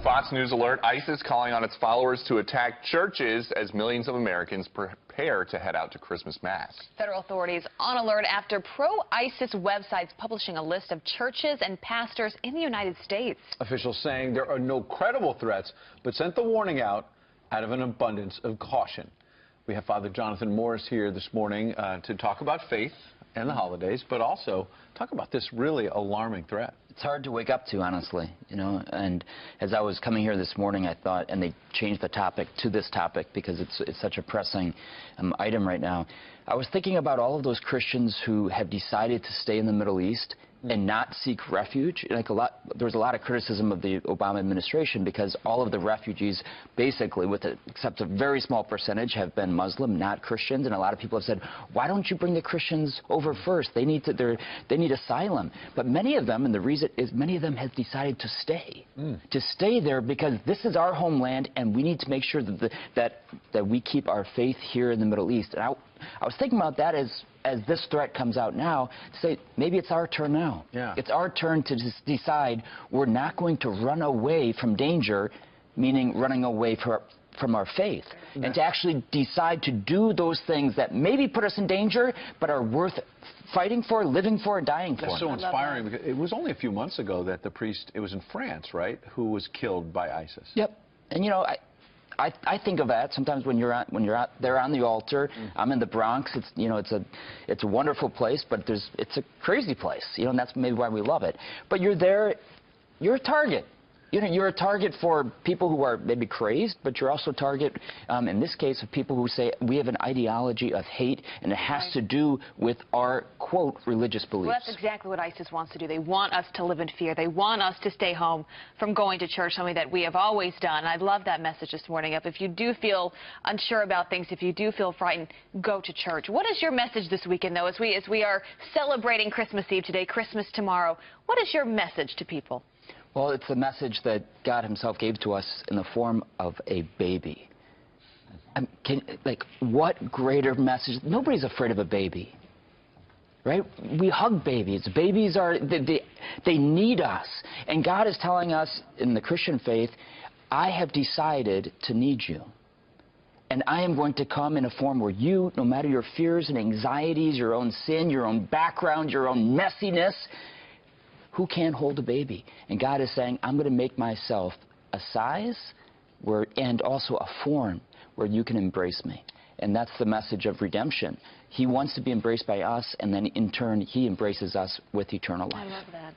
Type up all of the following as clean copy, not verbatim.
Fox News alert, ISIS calling on its followers to attack churches as millions of Americans prepare to head out to Christmas Mass. Federal authorities on alert after pro-ISIS websites publishing a list of churches and pastors in the United States. Officials saying there are no credible threats, but sent the warning out of an abundance of caution. We have Father Jonathan Morris here this morning to talk about faith and the holidays, but also talk about this really alarming threat. It's hard to wake up to, honestly, you know, and as I was coming here this morning, I thought, and they changed the topic to this topic because it's such a pressing item right now. I was thinking about all of those Christians who have decided to stay in the Middle East and not seek refuge. Like there was a lot of criticism of the Obama administration because all of the refugees, basically, except a very small percentage, have been Muslim, not Christians. And a lot of people have said, why don't you bring the Christians over first? They need asylum. But many of them, and the reason is many of them have decided to stay there because this is our homeland, and we need to make sure that we keep our faith here in the Middle East. And I was thinking about that as this threat comes out now, to say maybe it's our turn now. Yeah. It's our turn to decide we're not going to run away from danger, meaning running away from our faith, and to actually decide to do those things that maybe put us in danger, but are worth fighting for, living for, dying for. That's so inspiring, because it was only a few months ago that the priest, it was in France, right, who was killed by ISIS. Yep. And, you know, I think of that sometimes when you're out there on the altar. I'm in the Bronx. It's a wonderful place, but it's a crazy place. You know, and that's maybe why we love it. But you're there, you're a target. You know, you're a target for people who are maybe crazed, but you're also a target, in this case, of people who say we have an ideology of hate, and it has to do with our, quote, religious beliefs. Well, that's exactly what ISIS wants to do. They want us to live in fear. They want us to stay home from going to church, something that we have always done. I love that message this morning. If you do feel unsure about things, if you do feel frightened, go to church. What is your message this weekend, though, as we are celebrating Christmas Eve today, Christmas tomorrow? What is your message to people? Well, it's the message that God himself gave to us in the form of a baby. What greater message? Nobody's afraid of a baby, right? We hug babies. Babies they need us. And God is telling us in the Christian faith, I have decided to need you. And I am going to come in a form where you, no matter your fears and anxieties, your own sin, your own background, your own messiness, who can't hold a baby? And God is saying, I'm going to make myself a size and also a form where you can embrace me. And that's the message of redemption. He wants to be embraced by us, and then in turn, he embraces us with eternal life. I love that.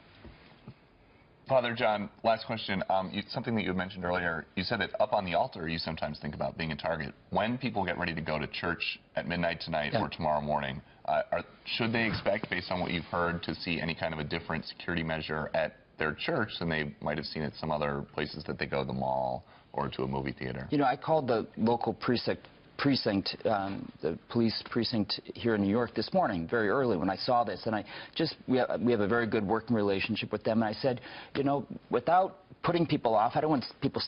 Father John, last question. Something that you had mentioned earlier, you said that up on the altar you sometimes think about being a target. When people get ready to go to church at midnight tonight or tomorrow morning, should they expect, based on what you've heard, to see any kind of a different security measure at their church than they might have seen at some other places that they go, the mall or to a movie theater? You know, I called the local precinct, the police precinct here in New York this morning, very early when I saw this, and we have a very good working relationship with them, and I said, you know, without putting people off, I don't want people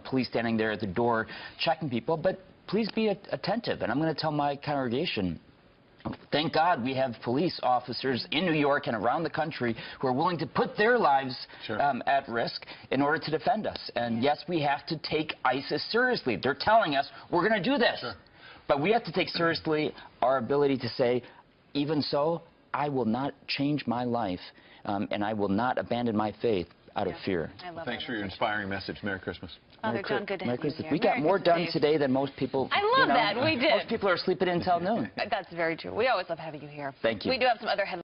police standing there at the door checking people, but please be attentive. And I'm going to tell my congregation, thank God we have police officers in New York and around the country who are willing to put their lives at risk in order to defend us. And yes, we have to take ISIS seriously. They're telling us we're going to do this. But we have to take seriously our ability to say, even so, I will not change my life, and I will not abandon my faith out of fear. Thanks for your inspiring message. Merry Christmas. Father John, good to have you here. We got more done today than most people. I love that. We did. Most people are sleeping until noon. That's very true. We always love having you here. Thank you. We do have some other headlines.